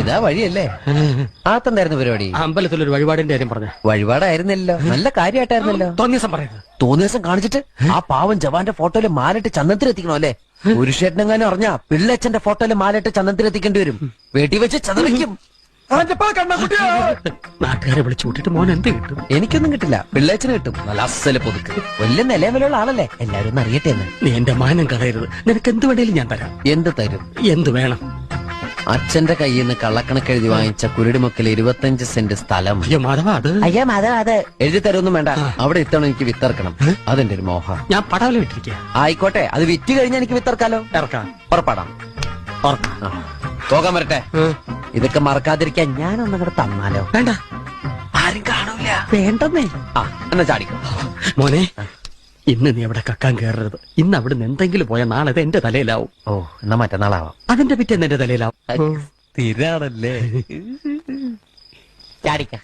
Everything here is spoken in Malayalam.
ഇതാ വഴിയല്ലേ? ആത്തെന്തായിരുന്നു പരിപാടി? അമ്പലത്തിലൊരു വഴിപാടിന്റെ കാര്യം പറഞ്ഞ. വഴിപാടായിരുന്നല്ലോ, നല്ല കാര്യമായിട്ടായിരുന്നല്ലോ. തോന്നിയ ദിവസം പറയുന്നത്. തോന്നിയ ദിവസം കാണിച്ചിട്ട് ആ പാവം ജവാന്റെ ഫോട്ടോയില് മാലിട്ട് ചന്ദനത്തിൽ എത്തിക്കണോ അല്ലേ? പുരുഷേട്ടനെങ്ങാനും അറിഞ്ഞാ പിള്ളേച്ചന്റെ ഫോട്ടോയില് മാലിട്ട് ചന്ദനത്തിൽ എത്തിക്കേണ്ടി വരും. വീട്ടിൽ വെച്ച് ചതറിക്കും. നാട്ടുകാരെ വിളിച്ചു കൂട്ടിട്ട് മോൻ എന്ത് കിട്ടും? എനിക്കൊന്നും കിട്ടില്ല, പിള്ളേച്ചന് കിട്ടും. നല്ല അസല് പുതുക്ക്. വലിയ നിലവിലുള്ള ആളല്ലേ, എല്ലാരും ഒന്ന് അറിയട്ടെ എന്ന്. നീ എന്റെ മാനം കളയരുത്. നിനക്ക് എന്ത് വേണേലും ഞാൻ തരാം. എന്ത് തരും? എന്ത് വേണം? അച്ഛന്റെ കയ്യിൽ നിന്ന് കള്ളക്കണക്ക് എഴുതി വാങ്ങിച്ച കുരുടിമുക്കിൽ 25 സെന്റ് സ്ഥലം. അയ്യോ മാധവ, അത് അയ്യോ മാധവ, അത് എഴുതി തരൊന്നും വേണ്ട. അവിടെ ഇത്തവണ എനിക്ക് വിത്തറക്കണം. അതെന്റെ ഒരു മോഹം. ഞാൻ പടവല വിട്ടിരിക്കുക. ആയിക്കോട്ടെ, അത് വിറ്റ് കഴിഞ്ഞാൽ എനിക്ക് വിത്തറക്കാലോ. ഇറക്കാം. ഉറപ്പാടാം. പോകാൻ വരട്ടെ. ഇതൊക്കെ മറക്കാതിരിക്കാൻ ഞാനൊന്നും കൂടെ തന്നാലോ? വേണ്ട, ആരും കാണൂല. വേണ്ടെന്നേ. എന്നാ ചാടിക്കോ മോനെ. ഇന്ന് നീ അവിടെ കക്കാൻ കയറരുത്. ഇന്ന് അവിടുന്ന് എന്തെങ്കിലും പോയാൽ നാളെ അത് എന്റെ തലയിലാവും. ഓ, എന്നാ മറ്റന്നാളാവാം. അതിന്റെ പിറ്റേന്ന് എന്റെ തലയിലാവും. സ്ഥിരാണല്ലേ? ചാടിക്ക.